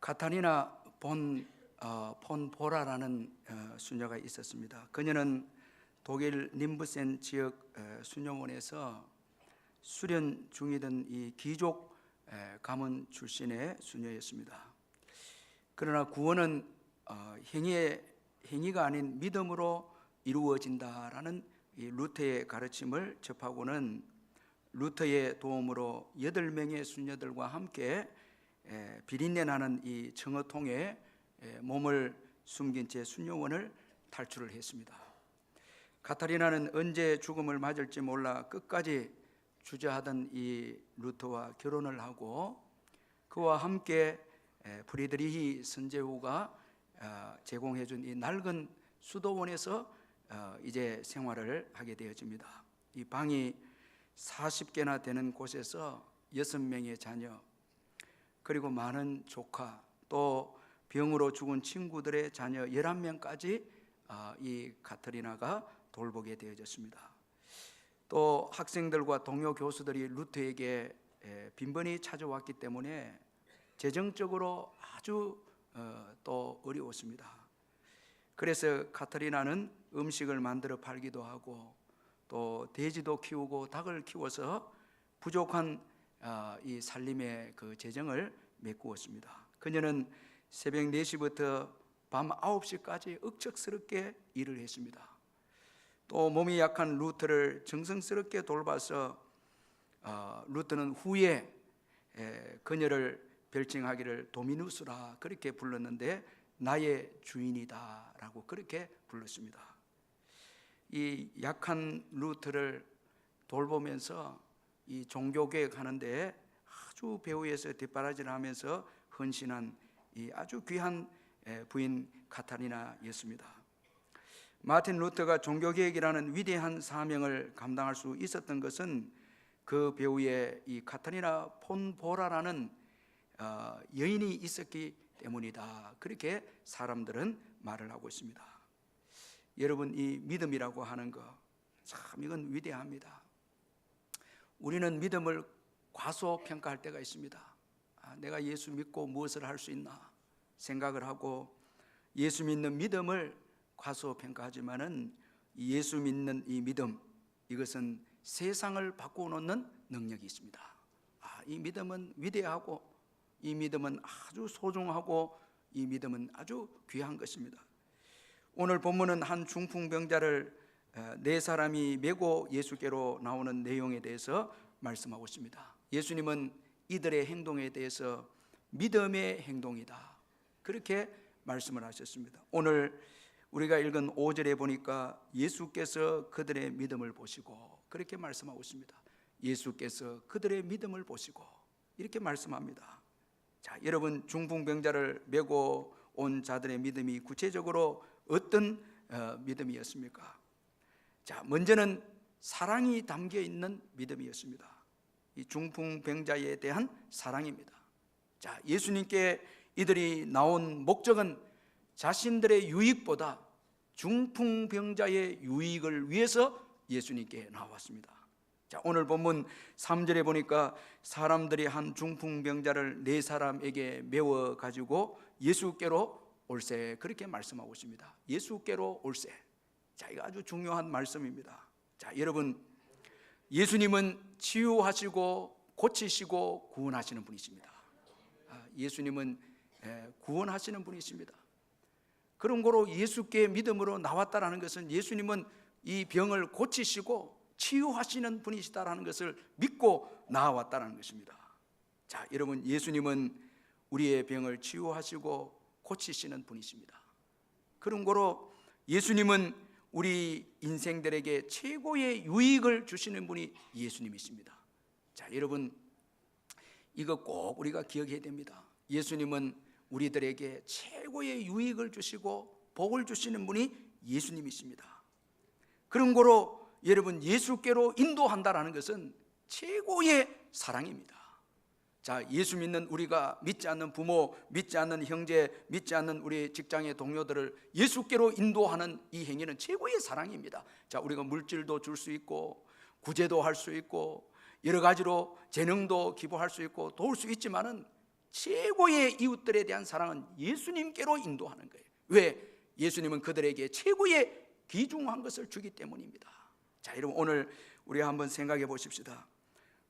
카타리나 폰 보라라는 수녀가 있었습니다. 그녀는 독일 님부센 지역 수녀원에서 수련 중이던 이 귀족 가문 출신의 수녀였습니다. 그러나 구원은 행위가 아닌 믿음으로 이루어진다라는 이 루터의 가르침을 접하고는 루터의 도움으로 8명의 수녀들과 함께 비린내 나는 이 청어통에 몸을 숨긴 채 수녀원을 탈출을 했습니다. 카타리나는 언제 죽음을 맞을지 몰라 끝까지 주저하던 이 루터와 결혼을 하고 그와 함께 프리드리히 선제후가 제공해준 이 낡은 수도원에서 이제 생활을 하게 되어집니다. 이 방이 40개나 되는 곳에서 6명의 자녀, 그리고 많은 조카, 또 병으로 죽은 친구들의 자녀 11명까지 이 카타리나가 돌보게 되어졌습니다. 또 학생들과 동료 교수들이 루터에게 빈번히 찾아왔기 때문에 재정적으로 아주 또 어려웠습니다. 그래서 카타리나는 음식을 만들어 팔기도 하고 또 돼지도 키우고 닭을 키워서 부족한 이 살림의 그 재정을 메꾸었습니다. 그녀는 새벽 4시부터 밤 9시까지 억척스럽게 일을 했습니다. 또 몸이 약한 루터를 정성스럽게 돌봐서 루터는 후에 그녀를 별칭하기를 도미누스라 그렇게 불렀는데 나의 주인이다 라고 그렇게 불렀습니다. 이 약한 루터를 돌보면서 이 종교개혁 하는데 아주 배후에서 뒷바라지를 하면서 헌신한 이 아주 귀한 부인 카타리나였습니다. 마틴 루터가 종교개혁이라는 위대한 사명을 감당할 수 있었던 것은 그 배후에 이 카타리나 폰 보라라는 여인이 있었기 때문이다. 그렇게 사람들은 말을 하고 있습니다. 여러분, 이 믿음이라고 하는 거 참 이건 위대합니다. 우리는 믿음을 과소평가할 때가 있습니다. 내가 예수 믿고 무엇을 할 수 있나 생각을 하고 예수 믿는 믿음을 과소평가하지만은 예수 믿는 이 믿음, 이것은 세상을 바꿔놓는 능력이 있습니다. 이 믿음은 위대하고 이 믿음은 아주 소중하고 이 믿음은 아주 귀한 것입니다. 오늘 본문은 한 중풍병자를 4사람이 메고 예수께로 나오는 내용에 대해서 말씀하고 있습니다. 예수님은 이들의 행동에 대해서 믿음의 행동이다 그렇게 말씀을 하셨습니다. 오늘 우리가 읽은 5절에 보니까 예수께서 그들의 믿음을 보시고 그렇게 말씀하고 있습니다. 예수께서 그들의 믿음을 보시고 이렇게 말씀합니다. 자, 여러분, 중풍병자를 메고 온 자들의 믿음이 구체적으로 어떤 믿음이었습니까? 자, 먼저는 사랑이 담겨 있는 믿음이었습니다. 이 중풍병자에 대한 사랑입니다. 자, 예수님께 이들이 나온 목적은 자신들의 유익보다 중풍병자의 유익을 위해서 예수님께 나왔습니다. 자, 오늘 본문 3절에 보니까 사람들이 한 중풍병자를 4사람에게 메워 가지고 예수께로 올세 그렇게 말씀하고 있습니다. 예수께로 올세. 자, 이거 아주 중요한 말씀입니다. 자, 여러분, 예수님은 치유하시고 고치시고 구원하시는 분이십니다. 예수님은 구원하시는 분이십니다. 그런 거로 예수께 믿음으로 나왔다라는 것은 예수님은 이 병을 고치시고 치유하시는 분이시다라는 것을 믿고 나왔다라는 것입니다. 자, 여러분, 예수님은 우리의 병을 치유하시고 고치시는 분이십니다. 그런 거로 예수님은 우리 인생들에게 최고의 유익을 주시는 분이 예수님이십니다. 자, 여러분, 이거 꼭 우리가 기억해야 됩니다. 예수님은 우리들에게 최고의 유익을 주시고 복을 주시는 분이 예수님이십니다. 그런 거로 여러분, 예수께로 인도한다라는 것은 최고의 사랑입니다. 자, 예수 믿는 우리가 믿지 않는 부모, 믿지 않는 형제, 믿지 않는 우리 직장의 동료들을 예수께로 인도하는 이 행위는 최고의 사랑입니다. 자, 우리가 물질도 줄 수 있고 구제도 할 수 있고 여러 가지로 재능도 기부할 수 있고 도울 수 있지만은 최고의 이웃들에 대한 사랑은 예수님께로 인도하는 거예요. 왜? 예수님은 그들에게 최고의 귀중한 것을 주기 때문입니다. 자, 여러분 오늘 우리 한번 생각해 보십시다.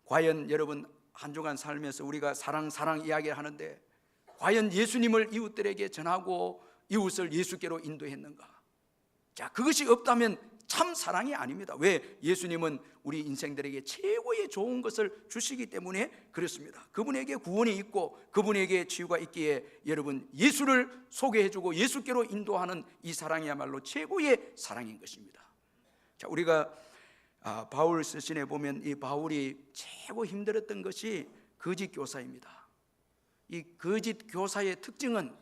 과연 여러분 한 주간 살면서 우리가 사랑 이야기를 하는데 과연 예수님을 이웃들에게 전하고 이웃을 예수께로 인도했는가? 자, 그것이 없다면 참 사랑이 아닙니다. 왜? 예수님은 우리 인생들에게 최고의 좋은 것을 주시기 때문에 그렇습니다. 그분에게 구원이 있고 그분에게 치유가 있기에 여러분 예수를 소개해주고 예수께로 인도하는 이 사랑이야말로 최고의 사랑인 것입니다. 자, 우리가 바울 서신에 보면 이 바울이 최고 힘들었던 것이 거짓 교사입니다. 이 거짓 교사의 특징은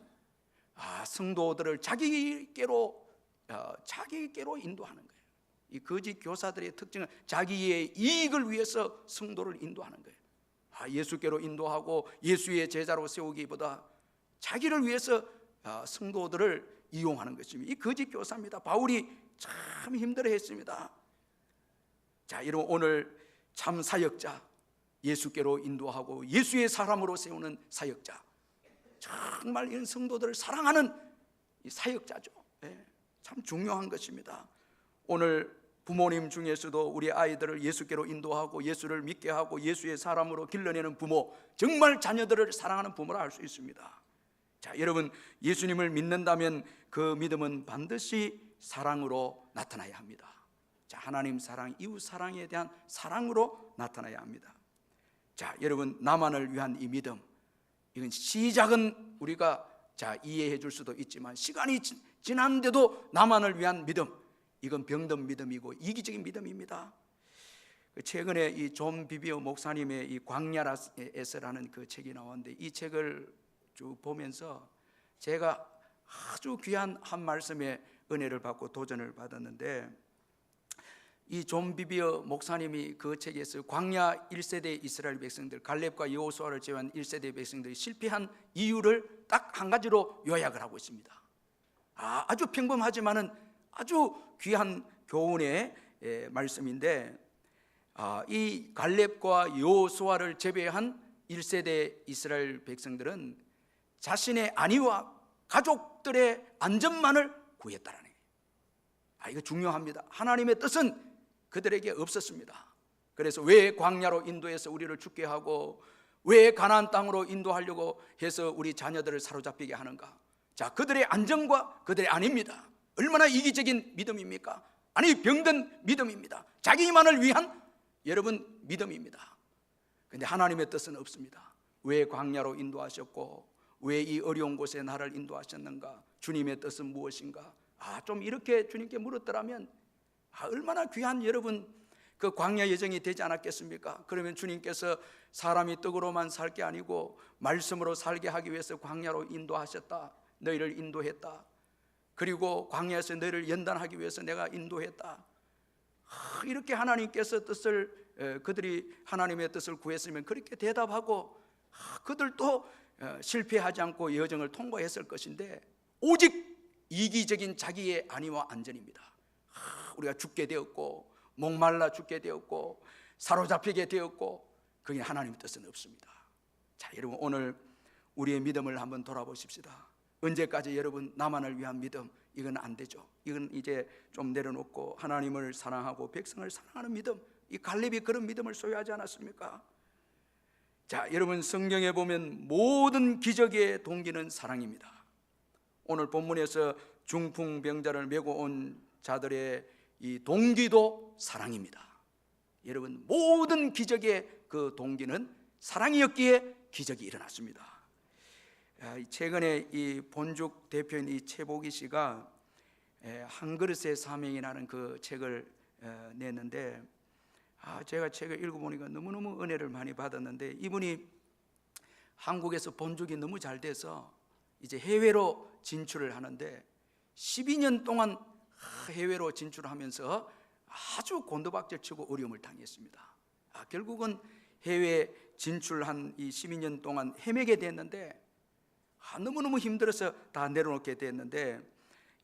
성도들을 자기께로 인도하는 거예요. 이 거짓 교사들의 특징은 자기의 이익을 위해서 성도를 인도하는 거예요. 예수께로 인도하고 예수의 제자로 세우기보다 자기를 위해서 성도들을 이용하는 것입니다. 이 거짓 교사입니다. 바울이 참 힘들어했습니다. 자, 여러분 오늘 참 사역자, 예수께로 인도하고 예수의 사람으로 세우는 사역자, 정말 이런 성도들을 사랑하는 이 사역자죠. 참 중요한 것입니다. 오늘 부모님 중에서도 우리 아이들을 예수께로 인도하고 예수를 믿게 하고 예수의 사람으로 길러내는 부모, 정말 자녀들을 사랑하는 부모라 할 수 있습니다. 자, 여러분 예수님을 믿는다면 그 믿음은 반드시 사랑으로 나타나야 합니다. 자, 하나님 사랑, 이웃 사랑에 대한 사랑으로 나타나야 합니다. 자, 여러분 나만을 위한 이 믿음, 이건 시작은 우리가 이해해 줄 수도 있지만 시간이 지났는데도 나만을 위한 믿음, 이건 병든 믿음이고 이기적인 믿음입니다. 최근에 이 존 비비어 목사님의 이 광야에서라는 그 책이 나왔는데 이 책을 쭉 보면서 제가 아주 귀한 한 말씀에 은혜를 받고 도전을 받았는데, 이 존 비비어 목사님이 그 책에서 광야 1세대 이스라엘 백성들, 갈렙과 여호수아를 제외한 1세대 백성들이 실패한 이유를 딱 한 가지로 요약을 하고 있습니다. 아주 평범하지만은 아주 귀한 교훈의 말씀인데, 이 갈렙과 여호수아를 제외한 1세대 이스라엘 백성들은 자신의 안위와 가족들의 안전만을 구했다라는 거예요. 이거 중요합니다. 하나님의 뜻은 그들에게 없었습니다. 그래서 왜 광야로 인도해서 우리를 죽게 하고 왜 가나안 땅으로 인도하려고 해서 우리 자녀들을 사로잡히게 하는가? 자, 그들의 안전과 그들의 안위입니다. 얼마나 이기적인 믿음입니까? 아니, 병든 믿음입니다. 자기만을 위한 여러분 믿음입니다. 그런데 하나님의 뜻은 없습니다. 왜 광야로 인도하셨고 왜 이 어려운 곳에 나를 인도하셨는가? 주님의 뜻은 무엇인가? 좀 이렇게 주님께 물었더라면 얼마나 귀한 여러분 그 광야 여정이 되지 않았겠습니까? 그러면 주님께서 사람이 떡으로만 살 게 아니고 말씀으로 살게 하기 위해서 광야로 인도하셨다. 너희를 인도했다. 그리고 광야에서 너희를 연단하기 위해서 내가 인도했다. 이렇게 하나님께서 뜻을, 그들이 하나님의 뜻을 구했으면 그렇게 대답하고 그들도 실패하지 않고 여정을 통과했을 것인데, 오직 이기적인 자기의 안위와 안전입니다. 우리가 죽게 되었고 목말라 죽게 되었고 사로잡히게 되었고, 그게 하나님의 뜻은 없습니다. 자, 여러분 오늘 우리의 믿음을 한번 돌아보십시다. 언제까지 여러분 나만을 위한 믿음, 이건 안 되죠. 이건 이제 좀 내려놓고 하나님을 사랑하고 백성을 사랑하는 믿음, 이 갈렙이 그런 믿음을 소유하지 않았습니까? 자, 여러분 성경에 보면 모든 기적의 동기는 사랑입니다. 오늘 본문에서 중풍병자를 메고 온 자들의 이 동기도 사랑입니다. 여러분 모든 기적의 그 동기는 사랑이었기에 기적이 일어났습니다. 최근에 이 본죽 대표인 이 최보기 씨가 한 그릇의 사명이라는 그 책을 냈는데, 제가 책을 읽어보니까 너무너무 은혜를 많이 받았는데, 이분이 한국에서 본죽이 너무 잘 돼서 이제 해외로 진출을 하는데 12년 동안 해외로 진출하면서 아주 곤두박질 치고 어려움을 당했습니다. 결국은 해외 진출한 이 12년 동안 헤매게 됐는데 너무너무 힘들어서 다 내려놓게 됐는데,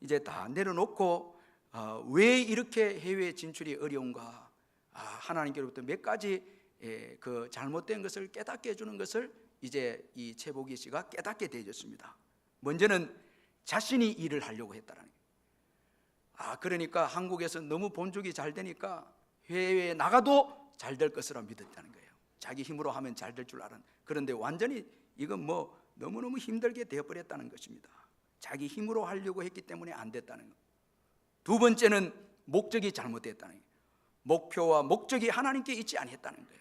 이제 다 내려놓고 왜 이렇게 해외 진출이 어려운가, 하나님께로부터 몇 가지 그 잘못된 것을 깨닫게 해주는 것을 이제 이 최복희 씨가 깨닫게 되어졌습니다. 먼저는 자신이 일을 하려고 했다는 거예요. 그러니까 한국에서 너무 본죽이 잘 되니까 해외에 나가도 잘 될 것이라 믿었다는 거예요. 자기 힘으로 하면 잘 될 줄 알았는데, 그런데 완전히 이건 뭐 너무너무 힘들게 되어버렸다는 것입니다. 자기 힘으로 하려고 했기 때문에 안 됐다는 것. 두 번째는 목적이 잘못됐다는 거예요. 목표와 목적이 하나님께 있지 않았다는 거예요.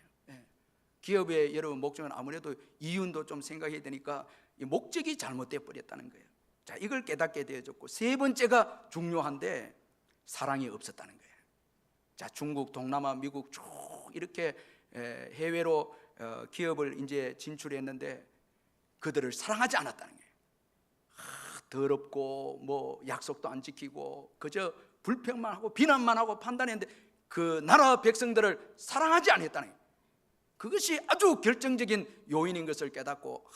기업의 여러분 목적은 아무래도 이윤도 좀 생각해야 되니까 이 목적이 잘못되어 버렸다는 거예요. 자, 이걸 깨닫게 되어졌고, 세 번째가 중요한데 사랑이 없었다는 거예요. 자, 중국, 동남아, 미국 쭉 이렇게 해외로 기업을 이제 진출했는데 그들을 사랑하지 않았다는 거예요. 더럽고 뭐 약속도 안 지키고 그저 불평만 하고 비난만 하고 판단했는데 그 나라 백성들을 사랑하지 않았다는 거예요. 그것이 아주 결정적인 요인인 것을 깨닫고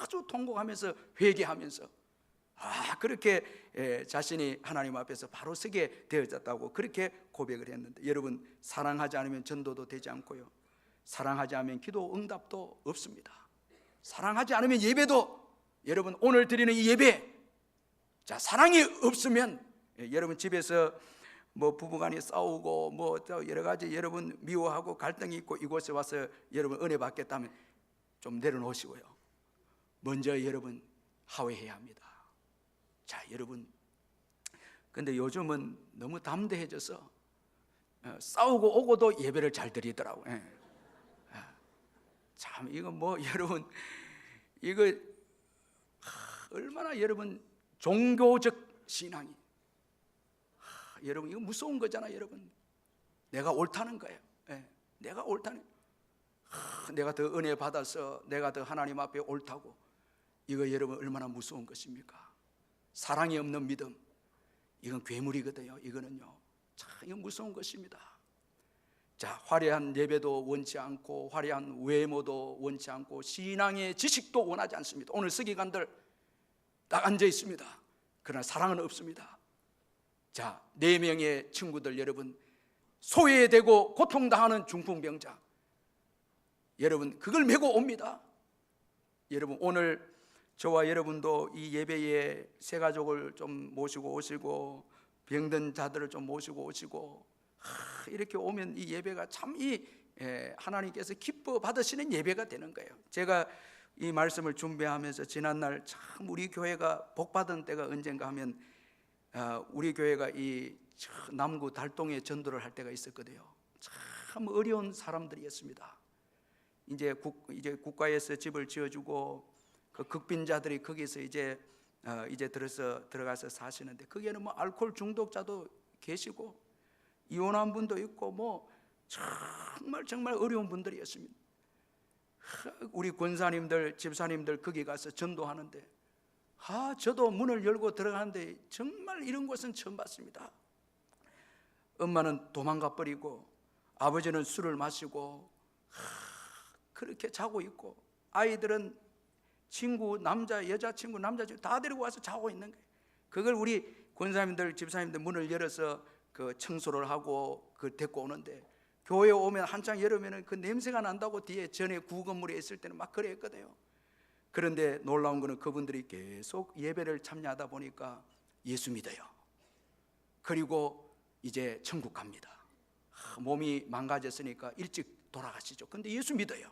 아주 통곡하면서 회개하면서 그렇게 자신이 하나님 앞에서 바로 서게 되어졌다고 그렇게 고백을 했는데, 여러분, 사랑하지 않으면 전도도 되지 않고요, 사랑하지 않으면 기도 응답도 없습니다. 사랑하지 않으면 예배도, 여러분 오늘 드리는 이 예배, 자, 사랑이 없으면 여러분 집에서 뭐 부부간에 싸우고 뭐 여러 가지 여러분 미워하고 갈등이 있고 이곳에 와서 여러분 은혜 받겠다면 좀 내려놓으시고요, 먼저 여러분 화해해야 합니다. 자, 여러분, 근데 요즘은 너무 담대해져서 싸우고 오고도 예배를 잘 드리더라고요. 참, 이거 뭐 여러분, 이거 얼마나 여러분 종교적 신앙이, 여러분 이거 무서운 거잖아. 여러분, 내가 옳다는 거예요. 내가 옳다는, 내가 더 은혜 받아서 내가 더 하나님 앞에 옳다고, 이거 여러분 얼마나 무서운 것입니까? 사랑이 없는 믿음, 이건 괴물이거든요. 이거는요, 참 이건 무서운 것입니다. 자, 화려한 예배도 원치 않고 화려한 외모도 원치 않고 신앙의 지식도 원하지 않습니다. 오늘 서기관들 딱 앉아 있습니다. 그러나 사랑은 없습니다. 자, 4명의 친구들, 여러분 소외되고 고통당하는 중풍병자, 여러분 그걸 메고 옵니다. 여러분, 오늘 저와 여러분도 이 예배에 새 가족을 좀 모시고 오시고 병든 자들을 좀 모시고 오시고 이렇게 오면 이 예배가 참 하나님께서 기뻐 받으시는 예배가 되는 거예요. 제가 이 말씀을 준비하면서 지난날 참 우리 교회가 복받은 때가 언젠가 하면 우리 교회가 이 남구 달동에 전도를 할 때가 있었거든요. 참 어려운 사람들이었습니다. 이제 국가에서 집을 지어주고 그 극빈자들이 거기서 이제 들어가서 사시는데, 거기에는 뭐 알코올 중독자도 계시고 이혼한 분도 있고 뭐 정말 어려운 분들이었습니다. 우리 권사님들, 집사님들 거기 가서 전도하는데 저도 문을 열고 들어가는데 정말 이런 곳은 처음 봤습니다. 엄마는 도망가 버리고 아버지는 술을 마시고 그렇게 자고 있고, 아이들은 친구, 여자친구, 남자친구 다 데리고 와서 자고 있는 거예요. 그걸 우리 권사님들, 집사님들 문을 열어서 그 청소를 하고 그 데리고 오는데, 교회에 오면 한창 여름에는 그 냄새가 난다고 뒤에 전에 구건물에 있을 때는 막 그랬거든요. 그런데 놀라운 거는 그분들이 계속 예배를 참여하다 보니까 예수 믿어요. 그리고 이제 천국 갑니다. 몸이 망가졌으니까 일찍 돌아가시죠. 근데 예수 믿어요.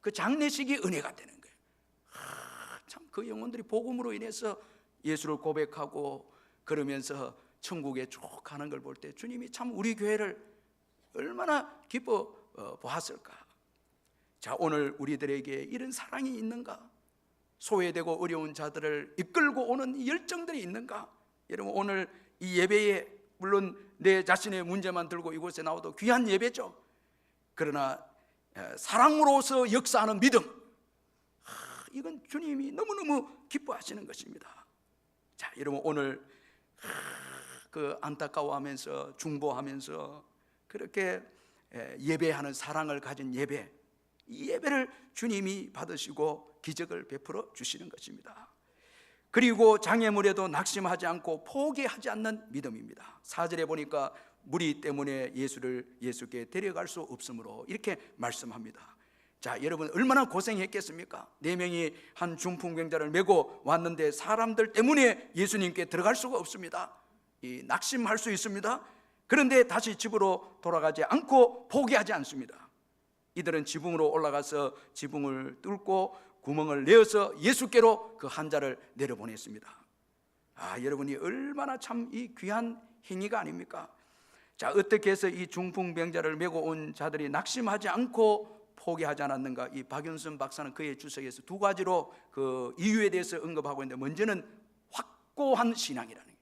그 장례식이 은혜가 되는 거예요. 참 그 영혼들이 복음으로 인해서 예수를 고백하고 그러면서 천국에 쭉 가는 걸 볼 때 주님이 참 우리 교회를 얼마나 기뻐 보았을까. 자, 오늘 우리들에게 이런 사랑이 있는가? 소외되고 어려운 자들을 이끌고 오는 이 열정들이 있는가? 여러분, 오늘 이 예배에 물론 내 자신의 문제만 들고 이곳에 나와도 귀한 예배죠. 그러나 사랑으로서 역사하는 믿음, 이건 주님이 너무너무 기뻐하시는 것입니다. 자, 여러분, 오늘 그 안타까워하면서 중보하면서 그렇게 예배하는 사랑을 가진 예배, 이 예배를 주님이 받으시고 기적을 베풀어 주시는 것입니다. 그리고 장애물에도 낙심하지 않고 포기하지 않는 믿음입니다. 4절에 보니까 무리 때문에 예수께 데려갈 수 없으므로 이렇게 말씀합니다. 자, 여러분 얼마나 고생했겠습니까? 4명이 한 중풍병자를 메고 왔는데 사람들 때문에 예수님께 들어갈 수가 없습니다. 낙심할 수 있습니다. 그런데 다시 집으로 돌아가지 않고 포기하지 않습니다. 이들은 지붕으로 올라가서 지붕을 뚫고 구멍을 내어서 예수께로 그 환자를 내려보냈습니다. 여러분이 얼마나 참 이 귀한 행위가 아닙니까? 자, 어떻게 해서 이 중풍병자를 메고 온 자들이 낙심하지 않고 포기하지 않았는가? 이 박윤선 박사는 그의 주석에서 2가지로 그 이유에 대해서 언급하고 있는데, 먼저는 확고한 신앙이라는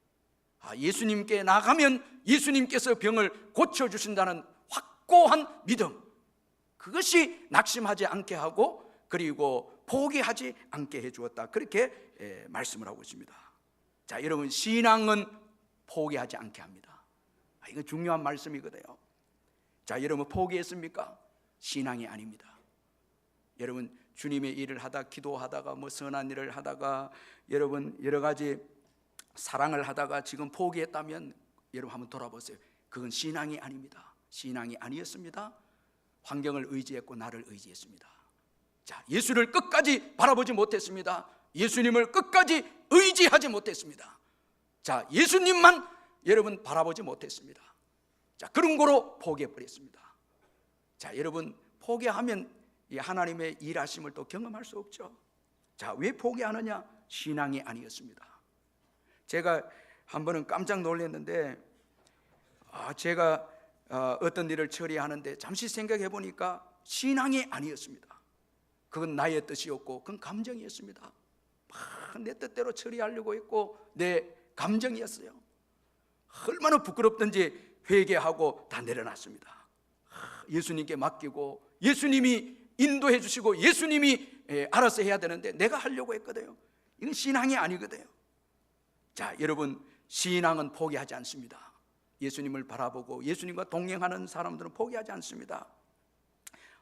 거예요. 예수님께 나가면 예수님께서 병을 고쳐주신다는 확고한 믿음, 그것이 낙심하지 않게 하고 그리고 포기하지 않게 해주었다, 그렇게 말씀을 하고 있습니다. 자, 여러분, 신앙은 포기하지 않게 합니다. 이거 중요한 말씀이거든요. 자, 여러분 포기했습니까? 신앙이 아닙니다. 여러분, 주님의 일을 하다, 기도하다가 뭐 선한 일을 하다가 여러분 여러 가지 사랑을 하다가 지금 포기했다면 여러분 한번 돌아보세요. 그건 신앙이 아닙니다. 신앙이 아니었습니다. 환경을 의지했고 나를 의지했습니다. 자, 예수를 끝까지 바라보지 못했습니다. 예수님을 끝까지 의지하지 못했습니다. 자, 예수님만 여러분 바라보지 못했습니다. 자, 그런 거로 포기해버렸습니다. 자, 여러분 포기하면 이 하나님의 일하심을 또 경험할 수 없죠. 자, 왜 포기하느냐? 신앙이 아니었습니다. 제가 한 번은 깜짝 놀랐는데, 제가 어떤 일을 처리하는데 잠시 생각해 보니까 신앙이 아니었습니다. 그건 나의 뜻이었고 그건 감정이었습니다. 내 뜻대로 처리하려고 했고 내 감정이었어요. 얼마나 부끄럽던지 회개하고 다 내려놨습니다. 예수님께 맡기고 예수님이 인도해 주시고 예수님이 알아서 해야 되는데 내가 하려고 했거든요. 이건 신앙이 아니거든요. 자, 여러분, 신앙은 포기하지 않습니다. 예수님을 바라보고 예수님과 동행하는 사람들은 포기하지 않습니다.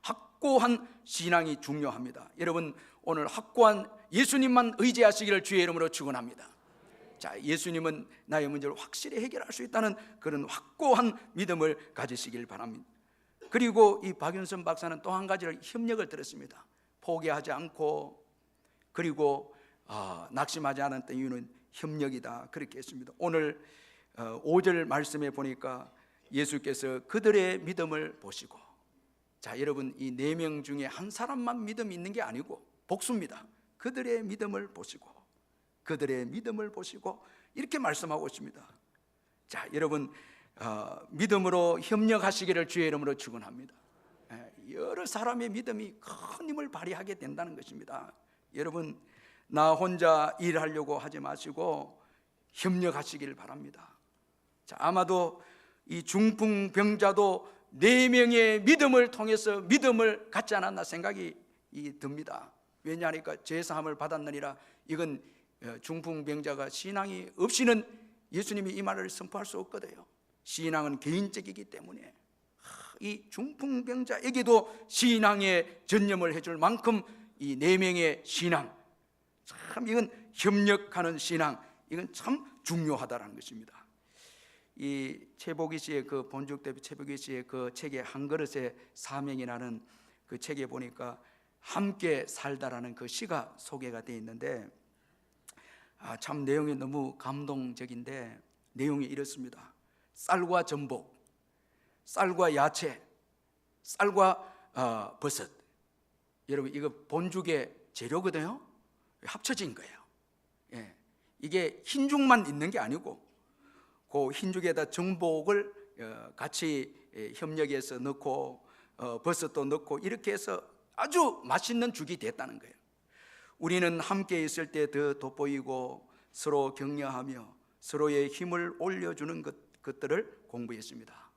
확고한 신앙이 중요합니다. 여러분, 오늘 확고한 예수님만 의지하시기를 주의 이름으로 축원합니다. 자, 예수님은 나의 문제를 확실히 해결할 수 있다는 그런 확고한 믿음을 가지시길 바랍니다. 그리고 이 박윤선 박사는 또 한 가지를 협력을 들었습니다. 포기하지 않고 그리고 낙심하지 않았던 이유는 협력이다, 그렇게 했습니다. 오늘 5절 말씀에 보니까 예수께서 그들의 믿음을 보시고, 자, 여러분, 이 4명 중에 한 사람만 믿음이 있는 게 아니고 복수입니다. 그들의 믿음을 보시고 그들의 믿음을 보시고 이렇게 말씀하고 있습니다. 자, 여러분, 믿음으로 협력하시기를 주의 이름으로 축원합니다. 여러 사람의 믿음이 큰 힘을 발휘하게 된다는 것입니다. 여러분, 나 혼자 일하려고 하지 마시고 협력하시길 바랍니다. 자, 아마도 이 중풍병자도 4명의 믿음을 통해서 믿음을 갖지 않았나 생각이 듭니다. 왜냐하니까 제사함을 받았느니라. 이건 중풍병자가 신앙이 없이는 예수님이 이 말을 선포할 수 없거든요. 신앙은 개인적이기 때문에 이 중풍병자에게도 신앙에 전념을 해줄 만큼 이 4명의 신앙, 참 이건 협력하는 신앙, 이건 참 중요하다는 것입니다. 이 최복희 씨의 그 본죽대비 최복희 씨의 그 책의 한 그릇의 사명이라는 그 책에 보니까 함께 살다라는 그 시가 소개가 되어 있는데, 참 내용이 너무 감동적인데 내용이 이렇습니다. 쌀과 전복, 쌀과 야채, 쌀과 버섯, 여러분 이거 본죽의 재료거든요. 합쳐진 거예요. 이게 흰죽만 있는 게 아니고 그 흰죽에다 전복을 같이 협력해서 넣고 버섯도 넣고 이렇게 해서 아주 맛있는 죽이 됐다는 거예요. 우리는 함께 있을 때 더 돋보이고 서로 격려하며 서로의 힘을 올려주는 것들을 공부했습니다.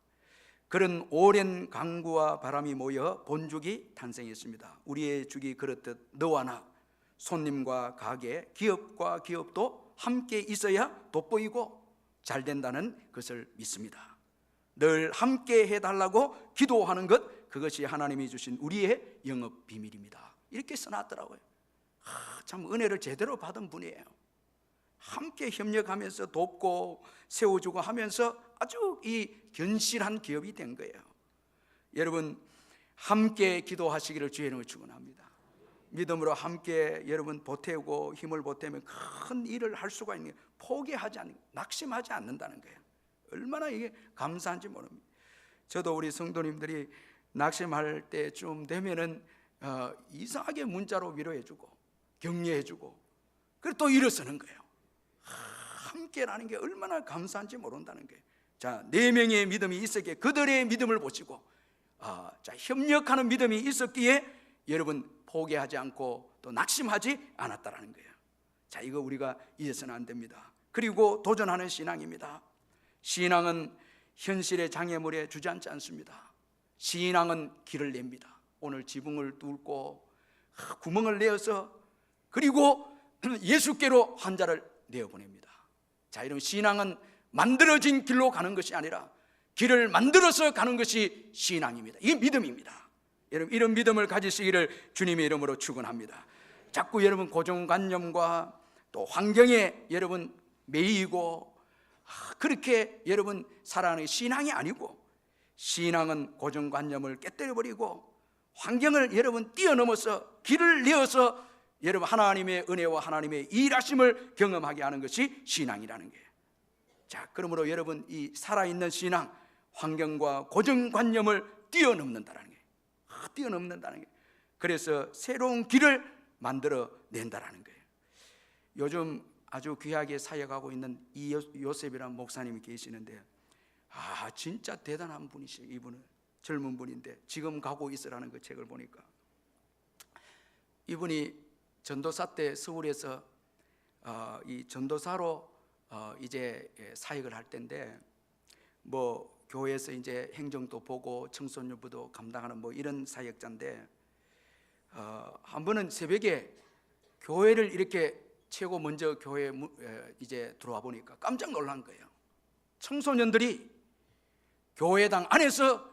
그런 오랜 강구와 바람이 모여 본죽이 탄생했습니다. 우리의 죽이 그렇듯 너와 나, 손님과 가게, 기업과 기업도 함께 있어야 돋보이고 잘 된다는 것을 믿습니다. 늘 함께 해달라고 기도하는 것, 그것이 하나님이 주신 우리의 영업 비밀입니다. 이렇게 써놨더라고요. 참 은혜를 제대로 받은 분이에요. 함께 협력하면서 돕고 세워주고 하면서 아주 이 견실한 기업이 된 거예요. 여러분, 함께 기도하시기를 주의 이름으로 축원합니다. 믿음으로 함께 여러분 보태고 힘을 보태면 큰 일을 할 수가 있는 거예요. 포기하지 않는, 낙심하지 않는다는 거예요. 얼마나 이게 감사한지 모릅니다. 저도 우리 성도님들이 낙심할 때쯤 되면은 이상하게 문자로 위로해주고 격려해주고 그리고 또 일어서는 거예요. 함께라는 게 얼마나 감사한지 모른다는 거예요. 자, 4명의 믿음이 있었기에 그들의 믿음을 보시고 자, 협력하는 믿음이 있었기에 여러분 포기하지 않고 또 낙심하지 않았다라는 거예요. 자, 이거 우리가 잊어서는 안 됩니다. 그리고 도전하는 신앙입니다. 신앙은 현실의 장애물에 주저앉지 않습니다. 신앙은 길을 냅니다. 오늘 지붕을 뚫고 구멍을 내어서 그리고 예수께로 환자를 내어보냅니다. 자, 이런 신앙은 만들어진 길로 가는 것이 아니라 길을 만들어서 가는 것이 신앙입니다. 이게 믿음입니다. 여러분, 이런 믿음을 가지시기를 주님의 이름으로 축원합니다. 자꾸 여러분 고정관념과 또 환경에 여러분 매이고 그렇게 여러분 살아가는 신앙이 아니고, 신앙은 고정관념을 깨뜨려버리고 환경을 여러분 뛰어넘어서 길을 내어서 여러분 하나님의 은혜와 하나님의 일하심을 경험하게 하는 것이 신앙이라는 거예요. 자, 그러므로 여러분 이 살아있는 신앙, 환경과 고정관념을 뛰어넘는다는 거예요. 뛰어넘는다는 거예요. 그래서 새로운 길을 만들어 낸다는 거예요. 요즘 아주 귀하게 사역하고 있는 이 요셉이라는 목사님이 계시는데 진짜 대단한 분이시에요. 이분은 젊은 분인데 지금 가고 있으라는 그 책을 보니까 이분이 전도사 때 서울에서 이 전도사로 이제 사역을 할 때인데 뭐 교회에서 이제 행정도 보고 청소년부도 감당하는 뭐 이런 사역자인데 한 번은 새벽에 교회를 이렇게 최고 먼저 교회에 이제 들어와 보니까 깜짝 놀란 거예요. 청소년들이 교회당 안에서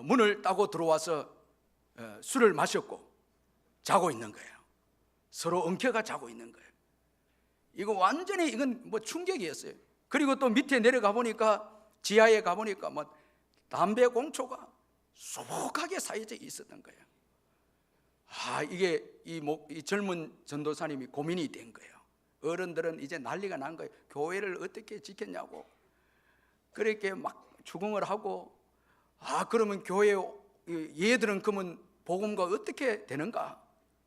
문을 따고 들어와서 술을 마셨고 자고 있는 거예요. 서로 엉켜가 자고 있는 거예요. 이거 완전히 이건 뭐 충격이었어요. 그리고 또 밑에 내려가 보니까 지하에 가 보니까 뭐 담배 공초가 수북하게 쌓여져 있었던 거예요. 이게 이 젊은 전도사님이 고민이 된 거예요. 어른들은 이제 난리가 난 거예요. 교회를 어떻게 지켰냐고. 그렇게 막 추궁을 하고 그러면 교회 얘들은 그러면 복음과 어떻게 되는가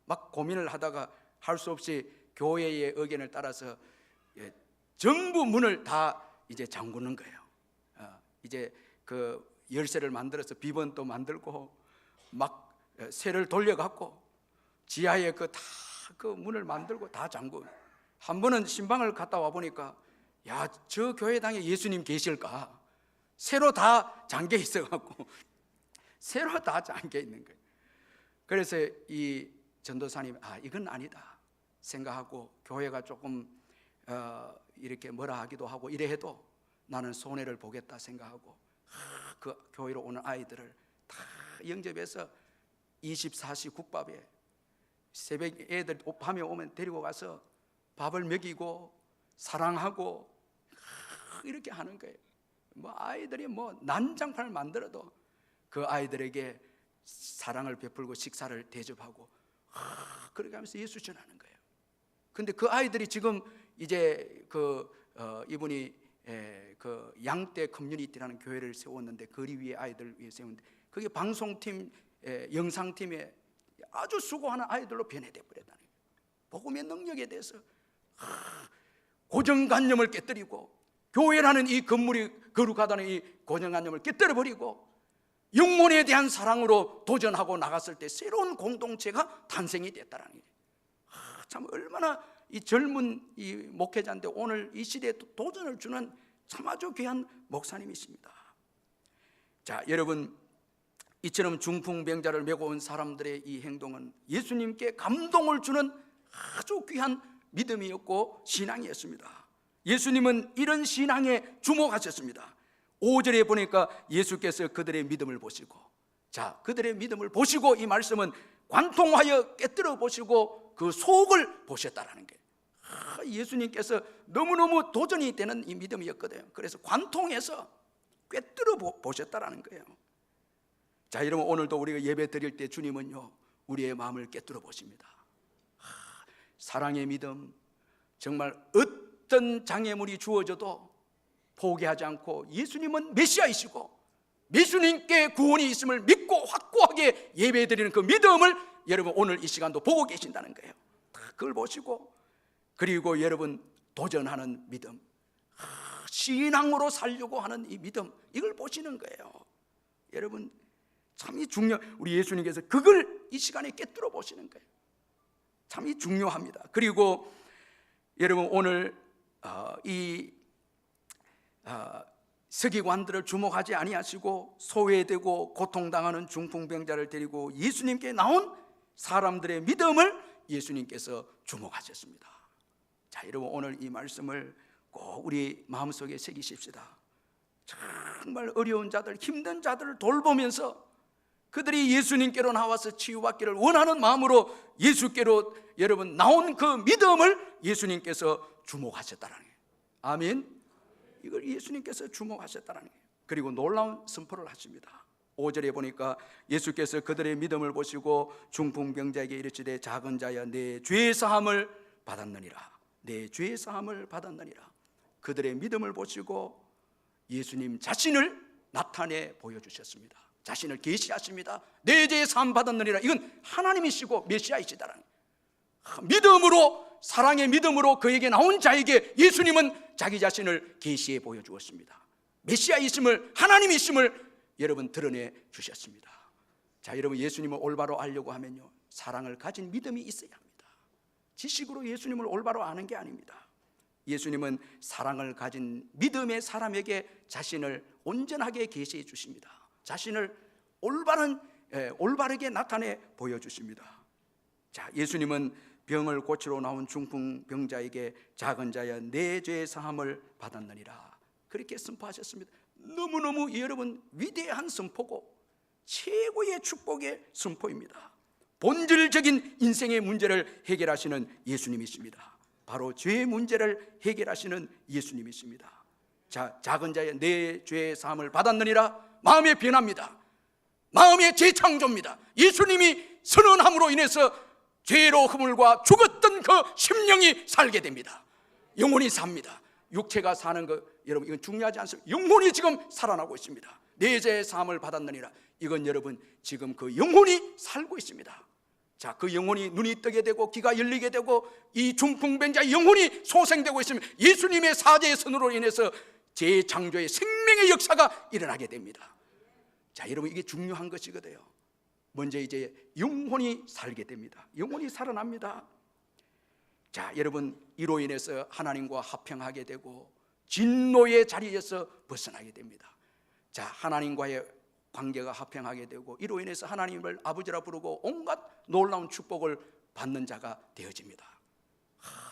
막 고민을 하다가 할 수 없이 교회의 의견을 따라서 전부 문을 다 이제 잠그는 거예요. 이제 그 열쇠를 만들어서 비번도 만들고 막 쇠를 돌려갖고 지하에 그 문을 만들고 다 잠그고, 한 번은 신방을 갔다 와 보니까 저 교회당에 예수님 계실까? 새로 다 잠겨 있어갖고 새로 다 잠겨 있는 거예요. 그래서 이 전도사님 이건 아니다 생각하고 교회가 조금 이렇게 뭐라 하기도 하고 이래 해도 나는 손해를 보겠다 생각하고 그 교회로 오는 아이들을 다 영접해서 24시 국밥에 새벽 애들 밤에 오면 데리고 가서 밥을 먹이고 사랑하고 이렇게 하는 거예요. 뭐 아이들이 뭐 난장판을 만들어도 그 아이들에게 사랑을 베풀고 식사를 대접하고 그렇게 하면서 예수 전하는 거예요. 근데 그 아이들이 지금 이제 이분이 그 양떼 커뮤니티라는 교회를 세웠는데 거리 위에 아이들 위해 세웠는데 그게 방송팀 영상팀에 아주 수고하는 아이들로 변해돼 버렸다는 거예요. 복음의 능력에 대해서 고정관념을 깨뜨리고 교회라는 이 건물이 거룩하다는 이 고정관념을 깨뜨려 버리고 영혼에 대한 사랑으로 도전하고 나갔을 때 새로운 공동체가 탄생이 됐다는 거예요. 참 얼마나 이 젊은 이 목회자인데 오늘 이 시대에 도전을 주는 참 아주 귀한 목사님이십니다. 자, 여러분 이처럼 중풍병자를 메고 온 사람들의 이 행동은 예수님께 감동을 주는 아주 귀한 믿음이었고 신앙이었습니다. 예수님은 이런 신앙에 주목하셨습니다. 5절에 보니까 예수께서 그들의 믿음을 보시고, 자, 그들의 믿음을 보시고 이 말씀은 관통하여 깨뜨려 보시고 그 속을 보셨다라는 거예요. 예수님께서 너무너무 도전이 되는 이 믿음이었거든요. 그래서 관통해서 꿰뚫어 보셨다라는 거예요. 자, 여러분 오늘도 우리가 예배 드릴 때 주님은요 우리의 마음을 깨뜨려 보십니다. 사랑의 믿음, 정말 어떤 장애물이 주어져도 포기하지 않고 예수님은 메시아이시고 예수님께 구원이 있음을 믿고 확고하게 예배드리는 그 믿음을 여러분 오늘 이 시간도 보고 계신다는 거예요. 그걸 보시고, 그리고 여러분 도전하는 믿음, 신앙으로 살려고 하는 이 믿음, 이걸 보시는 거예요. 여러분 참 우리 예수님께서 그걸 이 시간에 깨뜨려 보시는 거예요. 참 중요합니다. 그리고 여러분 오늘 이 서기관들을 주목하지 아니하시고 소외되고 고통당하는 중풍병자를 데리고 예수님께 나온 사람들의 믿음을 예수님께서 주목하셨습니다. 자, 여러분 오늘 이 말씀을 꼭 우리 마음속에 새기십시다. 정말 어려운 자들, 힘든 자들을 돌보면서 그들이 예수님께로 나와서 치유받기를 원하는 마음으로 예수께로 여러분 나온 그 믿음을 예수님께서 주목하셨다는 거예요. 아멘. 이걸 예수님께서 주목하셨다는 거예요. 그리고 놀라운 선포를 하십니다. 5절에 보니까 예수께서 그들의 믿음을 보시고 중풍병자에게 이르시되 작은 자야 내 죄 사함을 받았느니라. 내 죄 사함을 받았느니라. 그들의 믿음을 보시고 예수님 자신을 나타내 보여주셨습니다. 자신을 계시하십니다. 내 죄 사함 받았느니라. 이건 하나님이시고 메시아이시다라는 거예요. 믿음으로, 사랑의 믿음으로 그에게 나온 자에게 예수님은 자기 자신을 계시해 보여주었습니다. 메시아이심을, 하나님이심을 여러분 드러내 주셨습니다. 자, 여러분 예수님을 올바로 알려고 하면요 사랑을 가진 믿음이 있어야 합니다. 지식으로 예수님을 올바로 아는 게 아닙니다. 예수님은 사랑을 가진 믿음의 사람에게 자신을 온전하게 계시해 주십니다. 자신을 올바르게 나타내 보여주십니다. 자, 예수님은 병을 고치러 나온 중풍병자에게 작은 자야 내 죄 사함을 받았느니라 그렇게 선포하셨습니다. 너무너무 여러분 위대한 선포고 최고의 축복의 선포입니다. 본질적인 인생의 문제를 해결하시는 예수님이십니다. 바로 죄의 문제를 해결하시는 예수님이십니다. 자, 작은 자의 내 죄 사함을 받았느니라. 마음의 변화입니다. 마음의 재창조입니다. 예수님이 선언함으로 인해서 죄로 허물과 죽었던 그 심령이 살게 됩니다. 영혼이 삽니다. 육체가 사는 거 여러분 이건 중요하지 않습니다. 영혼이 지금 살아나고 있습니다. 내 죄 사함을 받았느니라. 이건 여러분 지금 그 영혼이 살고 있습니다. 자, 그 영혼이 눈이 뜨게 되고 귀가 열리게 되고 이 중풍병자의 영혼이 소생되고 있으면 예수님의 사죄의 선으로 인해서 재창조의 생명의 역사가 일어나게 됩니다. 자, 여러분 이게 중요한 것이거든요. 먼저 이제 영혼이 살게 됩니다. 영혼이 살아납니다. 자, 여러분 이로 인해서 하나님과 화평하게 되고 진노의 자리에서 벗어나게 됩니다. 자, 하나님과의 관계가 화평하게 되고 이로 인해서 하나님을 아버지라 부르고 온갖 놀라운 축복을 받는 자가 되어집니다.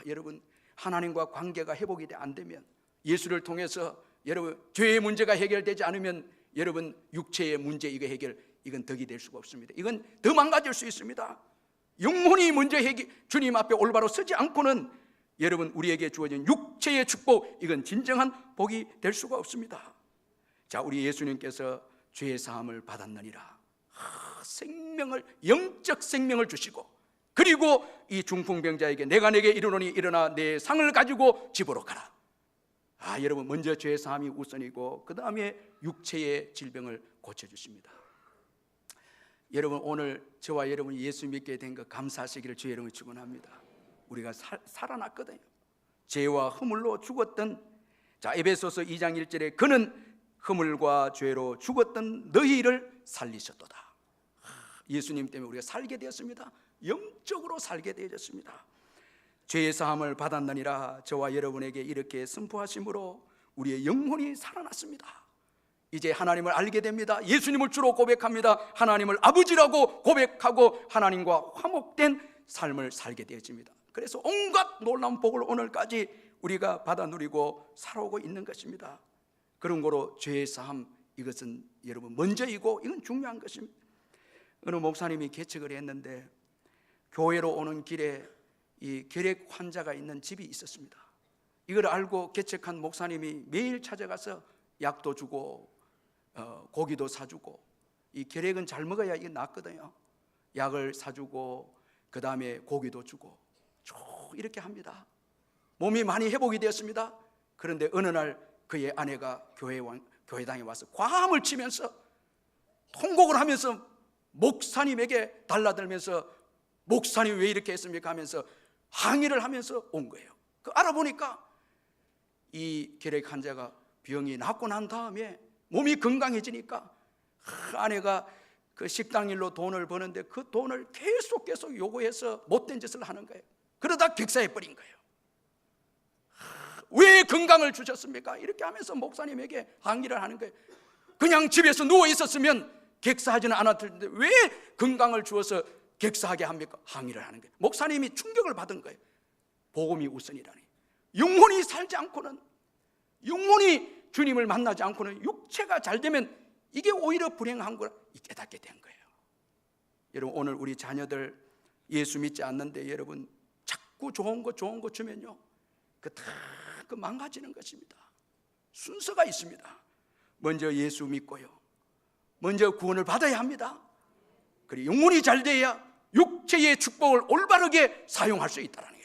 여러분 하나님과 관계가 회복이 안 되면, 예수를 통해서 여러분 죄의 문제가 해결되지 않으면 여러분 육체의 문제 이건 덕이 될 수가 없습니다. 이건 더 망가질 수 있습니다. 영혼이 먼저 주님 앞에 올바로 서지 않고는 여러분 우리에게 주어진 육체의 축복, 이건 진정한 복이 될 수가 없습니다. 자, 우리 예수님께서 죄의 사함을 받았느니라. 생명을, 영적 생명을 주시고, 그리고 이 중풍병자에게 내가 내게 이르노니 일어나 내 상을 가지고 집으로 가라. 여러분 먼저 죄의 사함이 우선이고 그 다음에 육체의 질병을 고쳐주십니다. 여러분 오늘 저와 여러분이 예수 믿게 된 것 감사하시기를 주의 이름으로 축원합니다. 우리가 살아났거든요. 죄와 허물로 죽었던, 자, 에베소서 2장 1절에 그는 허물과 죄로 죽었던 너희를 살리셨도다. 예수님 때문에 우리가 살게 되었습니다. 영적으로 살게 되었습니다. 죄의 사함을 받았느니라 저와 여러분에게 이렇게 선포하심으로 우리의 영혼이 살아났습니다. 이제 하나님을 알게 됩니다. 예수님을 주로 고백합니다. 하나님을 아버지라고 고백하고 하나님과 화목된 삶을 살게 되어집니다. 그래서 온갖 놀라운 복을 오늘까지 우리가 받아 누리고 살아오고 있는 것입니다. 그런 거로 죄의 사함, 이것은 여러분 먼저이고 이건 중요한 것입니다. 어느 목사님이 개척을 했는데 교회로 오는 길에 이 결핵 환자가 있는 집이 있었습니다. 이걸 알고 개척한 목사님이 매일 찾아가서 약도 주고 고기도 사주고 이 결핵은 잘 먹어야 이게 낫거든요. 약을 사주고 그 다음에 고기도 주고 쭉 이렇게 합니다. 몸이 많이 회복이 되었습니다. 그런데 어느 날 그의 아내가 교회당에 와서 과함을 치면서 통곡을 하면서 목사님에게 달라들면서 목사님 왜 이렇게 했습니까 하면서 항의를 하면서 온 거예요. 그 알아보니까 이 결핵 환자가 병이 낫고 난 다음에 몸이 건강해지니까 아내가 그 식당 일로 돈을 버는데 그 돈을 계속 요구해서 못된 짓을 하는 거예요. 그러다 객사해 버린 거예요. 왜 건강을 주셨습니까? 이렇게 하면서 목사님에게 항의를 하는 거예요. 그냥 집에서 누워 있었으면 객사하지는 않았을 텐데 왜 건강을 주어서 객사하게 합니까? 항의를 하는 거예요. 목사님이 충격을 받은 거예요. 복음이 우선이라니. 영혼이 살지 않고는, 영혼이 주님을 만나지 않고는 육체가 잘 되면 이게 오히려 불행한 거라 깨닫게 된 거예요. 여러분, 오늘 우리 자녀들 예수 믿지 않는데 여러분 자꾸 좋은 거 주면요, 그 망가지는 것입니다. 순서가 있습니다. 먼저 예수 믿고요, 먼저 구원을 받아야 합니다. 그리고 영혼이 잘 돼야 육체의 축복을 올바르게 사용할 수 있다는 거예요.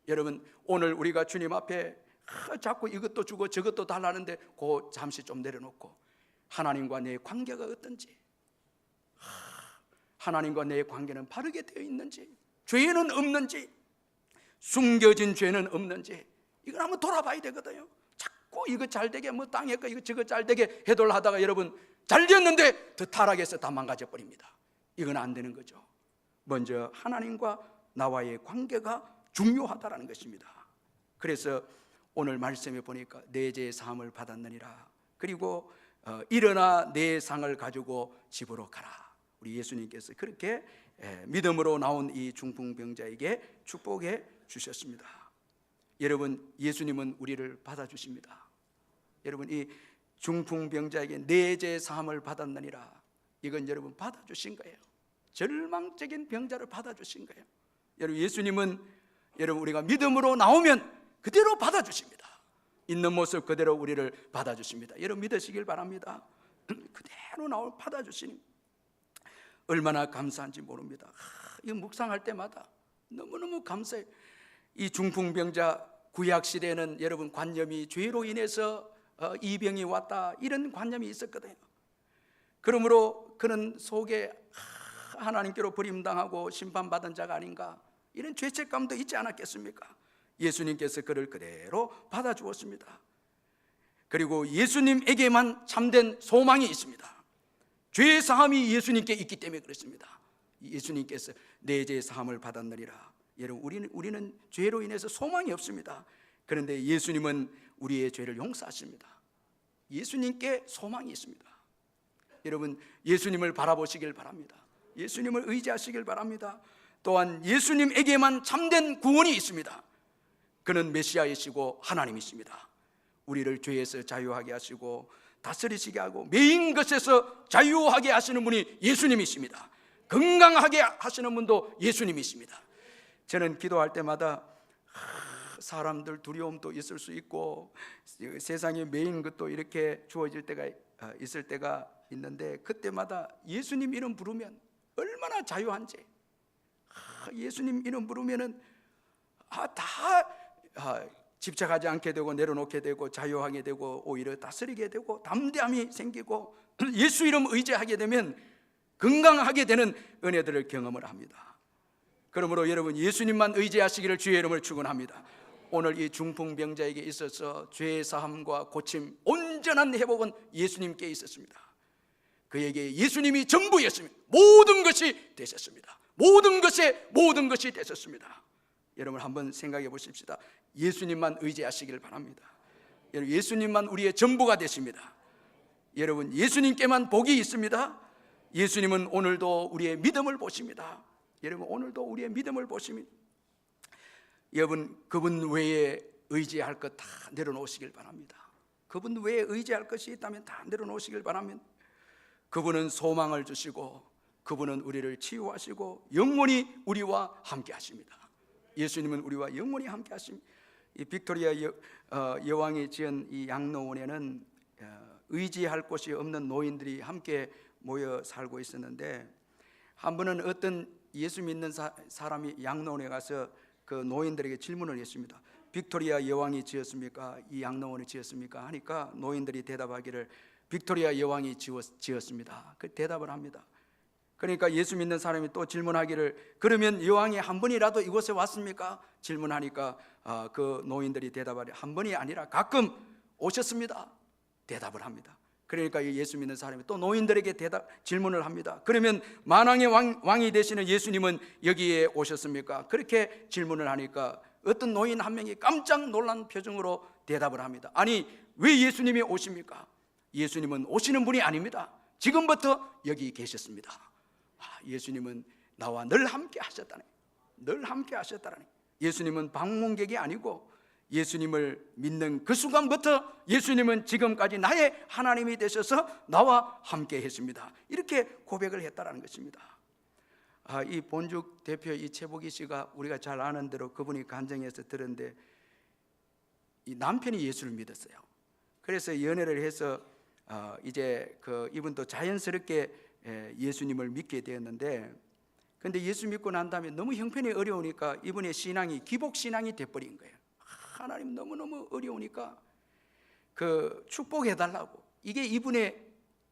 여러분, 오늘 우리가 주님 앞에 자꾸 이것도 주고 저것도 달라는데 그 잠시 좀 내려놓고 하나님과 내 관계가 어떤지, 하나님과 내 관계는 바르게 되어 있는지, 죄는 없는지, 숨겨진 죄는 없는지, 이걸 한번 돌아봐야 되거든요. 자꾸 이거 잘 되게 뭐 땅에 거 이거 저거 잘 되게 해돌 하다가 여러분 잘 되었는데 더 타락해서 다 망가져 버립니다. 이건 안 되는 거죠. 먼저 하나님과 나와의 관계가 중요하다라는 것입니다. 그래서 오늘 말씀에 보니까 내 죄 사함을 받았느니라, 그리고 일어나 내 상을 가지고 집으로 가라. 우리 예수님께서 그렇게 믿음으로 나온 이 중풍병자에게 축복해 주셨습니다. 여러분, 예수님은 우리를 받아주십니다. 여러분, 이 중풍병자에게 내 죄 사함을 받았느니라, 이건 여러분 받아주신 거예요. 절망적인 병자를 받아주신 거예요. 여러분, 예수님은 여러분 우리가 믿음으로 나오면 그대로 받아주십니다. 있는 모습 그대로 우리를 받아주십니다. 여러분 믿으시길 바랍니다. 그대로 받아주시니 얼마나 감사한지 모릅니다. 이 묵상할 때마다 너무너무 감사해요. 이 중풍병자, 구약시대에는 여러분 관념이 죄로 인해서 이 병이 왔다, 이런 관념이 있었거든요. 그러므로 그는 속에 하나님께로 버림당하고 심판받은 자가 아닌가, 이런 죄책감도 있지 않았겠습니까? 예수님께서 그를 그대로 받아주었습니다. 그리고 예수님에게만 참된 소망이 있습니다. 죄 사함이 예수님께 있기 때문에 그렇습니다. 예수님께서 내 죄 사함을 받았느니라. 여러분, 우리는 죄로 인해서 소망이 없습니다. 그런데 예수님은 우리의 죄를 용서하십니다. 예수님께 소망이 있습니다. 여러분, 예수님을 바라보시길 바랍니다. 예수님을 의지하시길 바랍니다. 또한 예수님에게만 참된 구원이 있습니다. 그는 메시아이시고 하나님이십니다. 우리를 죄에서 자유하게 하시고 다스리시게 하고 매인 것에서 자유하게 하시는 분이 예수님이십니다. 건강하게 하시는 분도 예수님이십니다. 저는 기도할 때마다 사람들 두려움도 있을 수 있고 세상에 매인 것도 이렇게 주어질 때가 있을 때가 있는데, 그때마다 예수님 이름 부르면 얼마나 자유한지, 예수님 이름 부르면은 다 집착하지 않게 되고 내려놓게 되고 자유하게 되고 오히려 다스리게 되고 담대함이 생기고 예수 이름 의지하게 되면 건강하게 되는 은혜들을 경험을 합니다. 그러므로 여러분, 예수님만 의지하시기를 주의 이름을 축원합니다. 오늘 이 중풍병자에게 있어서 죄 사함과 고침, 온전한 회복은 예수님께 있었습니다. 그에게 예수님이 전부였습니다. 모든 것이 되셨습니다. 모든 것이 되셨습니다. 여러분 한번 생각해 보십시다. 예수님만 의지하시길 바랍니다. 여러분, 예수님만 우리의 전부가 되십니다. 여러분, 예수님께만 복이 있습니다. 예수님은 오늘도 우리의 믿음을 보십니다. 여러분, 오늘도 우리의 믿음을 보십니다. 여러분, 그분 외에 의지할 것 다 내려놓으시길 바랍니다. 그분 외에 의지할 것이 있다면 다 내려놓으시길 바랍니다. 그분은 소망을 주시고 그분은 우리를 치유하시고 영원히 우리와 함께 하십니다. 예수님은 우리와 영원히 함께 하십니다. 이 빅토리아 여왕이 지은 이 양로원에는 의지할 곳이 없는 노인들이 함께 모여 살고 있었는데, 한 번은 어떤 예수 믿는 사람이 양로원에 가서 그 노인들에게 질문을 했습니다. 빅토리아 여왕이 지었습니까? 이 양로원을 지었습니까? 하니까 노인들이 대답하기를 빅토리아 여왕이 지었습니다. 그 대답을 합니다. 그러니까 예수 믿는 사람이 또 질문하기를 그러면 여왕이 한 번이라도 이곳에 왔습니까? 질문하니까 그 노인들이 대답하기를 한 번이 아니라 가끔 오셨습니다. 대답을 합니다. 그러니까 예수 믿는 사람이 또 노인들에게 질문을 합니다. 그러면 만왕의 왕이 되시는 예수님은 여기에 오셨습니까? 그렇게 질문을 하니까 어떤 노인 한 명이 깜짝 놀란 표정으로 대답을 합니다. 아니, 왜 예수님이 오십니까? 예수님은 오시는 분이 아닙니다. 지금부터 여기 계셨습니다. 예수님은 나와 늘 함께 하셨다네. 늘 함께 하셨다네. 예수님은 방문객이 아니고 예수님을 믿는 그 순간부터 예수님은 지금까지 나의 하나님이 되셔서 나와 함께 했습니다. 이렇게 고백을 했다는 것입니다. 이 본죽 대표 이 최복희 씨가 우리가 잘 아는 대로 그분이 간증해서 들었는데 이 남편이 예수를 믿었어요. 그래서 연애를 해서 이제 이분도 자연스럽게 예수님을 믿게 되었는데, 근데 예수 믿고 난 다음에 너무 형편이 어려우니까 이분의 신앙이 기복신앙이 돼버린 거예요. 하나님 너무너무 어려우니까 축복해달라고. 이게 이분의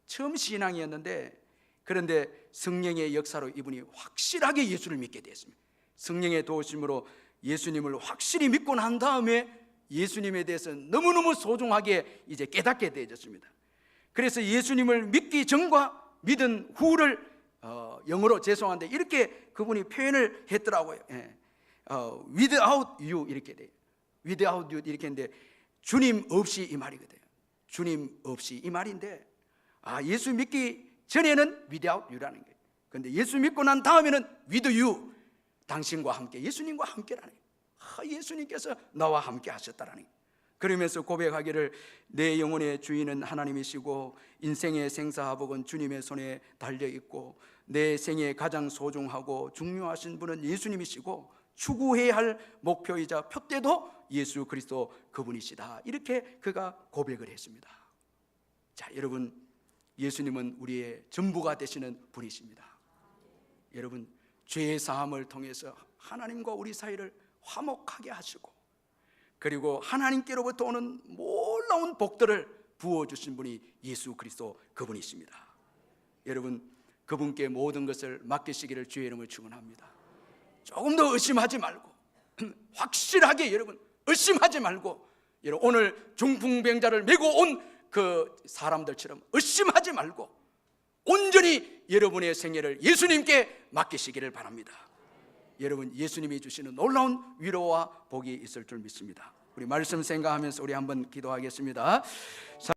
처음 신앙이었는데, 그런데 성령의 역사로 이분이 확실하게 예수를 믿게 됐습니다. 성령의 도우심으로 예수님을 확실히 믿고 난 다음에 예수님에 대해서 너무너무 소중하게 이제 깨닫게 되어졌습니다. 그래서 예수님을 믿기 전과 믿은 후를 영어로 죄송한데 이렇게 그분이 표현을 했더라고요. without you 이렇게 돼요. without you 이렇게 했는데 주님 없이 이 말이거든요. 주님 없이 이 말인데, 예수 믿기 전에는 without you라는 거예요. 그런데 예수 믿고 난 다음에는 with you, 당신과 함께, 예수님과 함께라는 거예요. 예수님께서 나와 함께 하셨다라는 거예요. 그러면서 고백하기를 내 영혼의 주인은 하나님이시고 인생의 생사화복은 주님의 손에 달려있고 내 생에 가장 소중하고 중요하신 분은 예수님이시고 추구해야 할 목표이자 표대도 예수 그리스도 그분이시다. 이렇게 그가 고백을 했습니다. 자, 여러분, 예수님은 우리의 전부가 되시는 분이십니다. 여러분, 죄의 사함을 통해서 하나님과 우리 사이를 화목하게 하시고, 그리고 하나님께로부터 오는 놀라운 복들을 부어주신 분이 예수 그리스도 그분이십니다. 여러분, 그분께 모든 것을 맡기시기를 주의 이름을 축원합니다. 조금 더 의심하지 말고 확실하게, 여러분 의심하지 말고, 여러분 오늘 중풍병자를 메고 온 그 사람들처럼 의심하지 말고 온전히 여러분의 생애를 예수님께 맡기시기를 바랍니다. 여러분, 예수님이 주시는 놀라운 위로와 복이 있을 줄 믿습니다. 우리 말씀 생각하면서 우리 한번 기도하겠습니다.